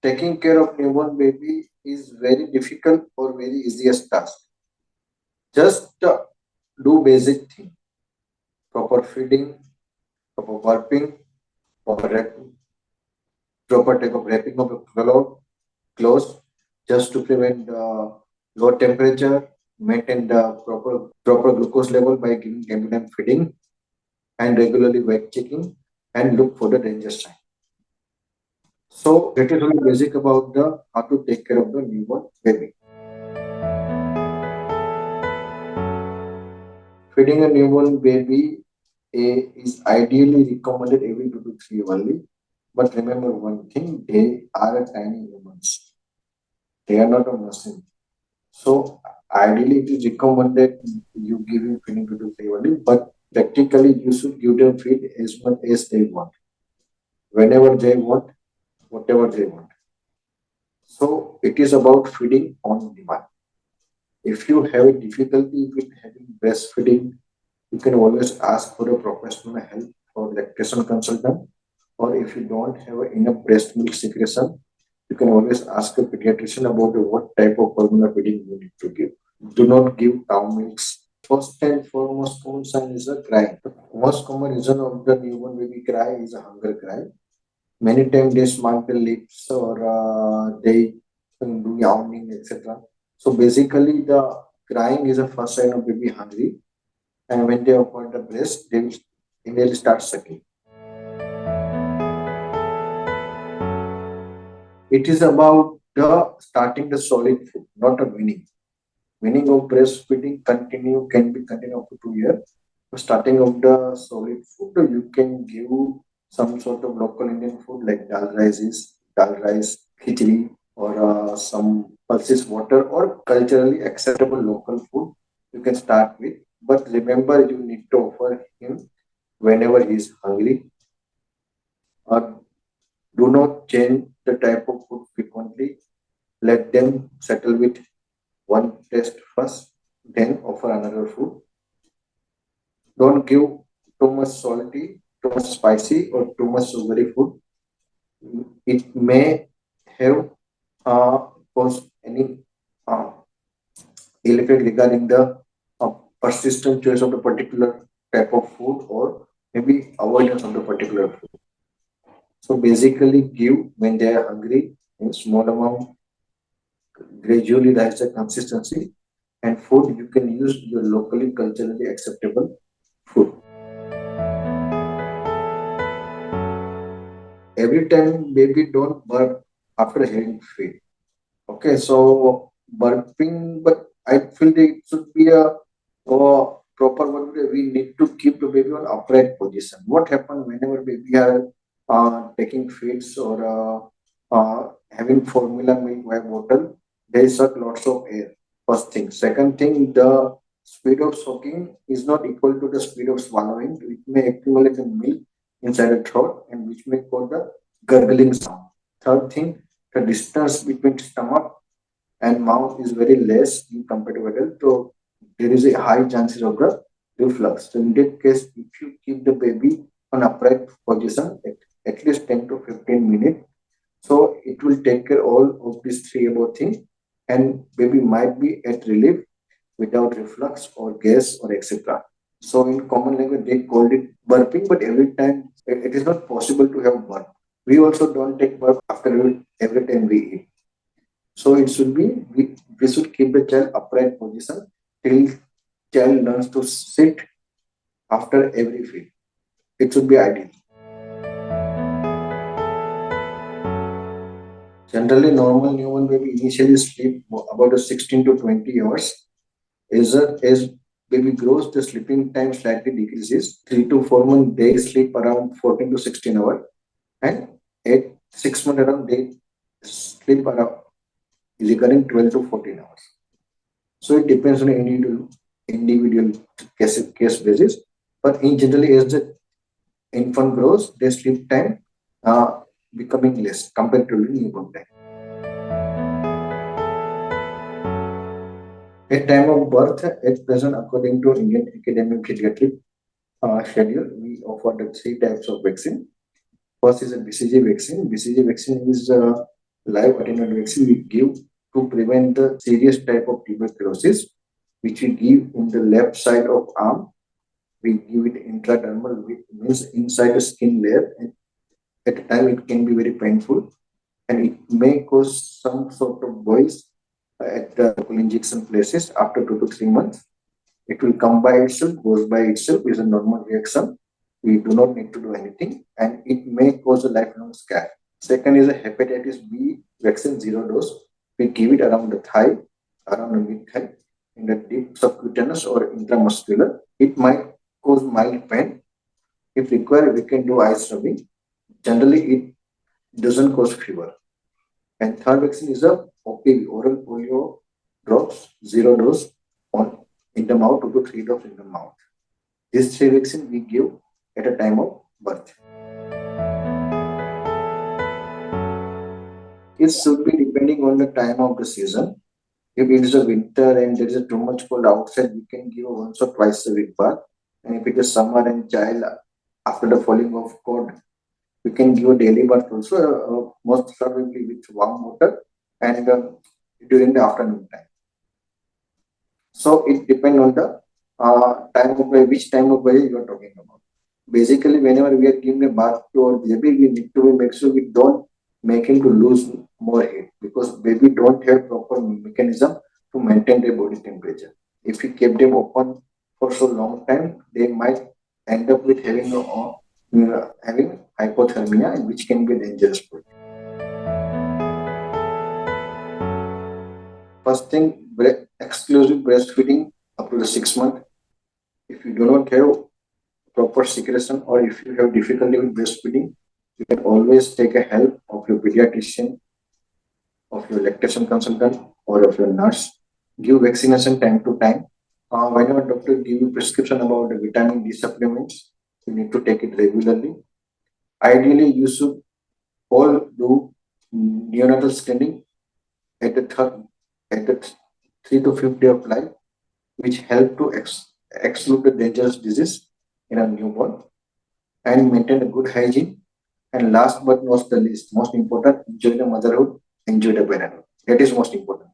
taking care of newborn baby is very difficult or very easiest task. Just do basic thing, proper feeding, proper burping, proper proper type of wrapping of the clothes, just to prevent low temperature, maintain the proper glucose level by giving time feeding and regularly weight checking, and look for the danger sign. So that is only basic about the how to take care of the newborn baby. Feeding a newborn baby is ideally recommended every 2 to 3 only. But remember one thing, they are tiny humans. They are not a machine. So ideally it is recommended you give him feeding 2 to 3 only, but practically you should give them feed as much as they want, whenever they want, whatever they want. So it is about feeding on demand. If you have a difficulty with having breastfeeding, you can always ask for a professional help or lactation consultant. Or if you don't have enough breast milk secretion, you can always ask a pediatrician about what type of formula feeding you need to give. Do not give cow milks. First and foremost common sign is a cry. The most common reason of the newborn baby cry is a hunger cry. Many times they smart the lips or they do yawning, etc. So basically, the crying is a first sign of baby hungry, and when they open the breast, they will immediately start sucking. It is about the starting the solid food, not a weaning. Weaning of breastfeeding can be continued up to 2 years. Starting of the solid food, you can give some sort of local Indian food like dal rice, khichdi, or some pulses water, or culturally acceptable local food you can start with. But remember, you need to offer him whenever he is hungry. Or do not change the type of food frequently. Let them settle with one taste first, then offer another food. Don't give too much salty, too much spicy, or too much sugary food. It may have caused any uh, ill effect regarding the persistent choice of the particular type of food, or maybe avoidance of the particular food. So basically, give when they are hungry in small amount, gradually rise the consistency, and food you can use your locally culturally acceptable food. Every time baby don't burp after having feed. Okay, so burping, but I feel it should be a proper one. We need to keep the baby on upright position. What happens whenever baby are taking feeds or having formula milk by bottle? They suck lots of air. First thing. Second thing, the speed of sucking is not equal to the speed of swallowing. It may accumulate the milk inside the throat, and which may cause the gurgling sound. Third thing, the distance between stomach and mouth is very less in compared to adult. So there is a high chances of the reflux. So in that case, if you keep the baby on upright position at least 10 to 15 minutes, so it will take care all of these three about things, and baby might be at relief without reflux or gas or etc. So in common language, they called it burping, but every time it is not possible to have burp. We also don't take burp after every time we eat. So it should be we should keep the child upright position till child learns to sit after every feed. It should be ideal. Generally, normal newborn baby initially sleep about 16 to 20 hours. As baby grows, the sleeping time slightly decreases. 3 to 4 months, they sleep around 14 to 16 hours, and at 6 months around, they sleep around recurring 12 to 14 hours. So it depends on individual case basis. But in generally, as the infant grows, their sleep time becoming less compared to the newborn time. At time of birth, at present, according to Indian Academy of Pediatric schedule, we offer the three types of vaccine. First is a BCG vaccine. BCG vaccine is live attenuated vaccine we give to prevent the serious type of tuberculosis, which we give in the left side of arm. We give it intradermal, which means inside the skin layer, and at the time it can be very painful, and it may cause some sort of boils at the injection places after 2 to 3 months. It will come by itself, goes by itself, is a normal reaction. We do not need to do anything, and it may cause a lifelong scar. Second is a hepatitis B vaccine 0 dose. We give it around the thigh, around the mid thigh, in the deep subcutaneous or intramuscular. It might cause mild pain. If required, we can do ice rubbing. Generally, it doesn't cause fever. And third vaccine is a OPV, oral polio drops, 0 dose on in the mouth, 2 to 3 drops in the mouth. These three vaccines we give at a time of birth. It should be depending on the time of the season. If it is a winter and there is a too much cold outside, we can give once or twice a week bath. And if it is summer and child after the falling of cold, we can give a daily bath also, most probably with warm water and during the afternoon time. So it depends on the time of which time of day you are talking about. Basically, whenever we are giving a bath to our baby, we need to make sure we don't make him to lose more heat, because baby don't have proper mechanism to maintain their body temperature. If we keep them open for so long time, they might end up with having hypothermia, which can be dangerous for them. First thing, exclusive breastfeeding up to the 6 month. If you do not have proper secretion, or if you have difficulty with breastfeeding, you can always take a help of your pediatrician, of your lactation consultant, or of your nurse. Give vaccination time to time. Whenever doctor give you prescription about the vitamin D supplements, you need to take it regularly. Ideally, you should all do neonatal screening at the 3 to 5 day of life, which help to exclude the dangerous disease in a newborn, and maintain a good hygiene. And last but not the least, most important, enjoy the motherhood, enjoy the parenthood. That is most important.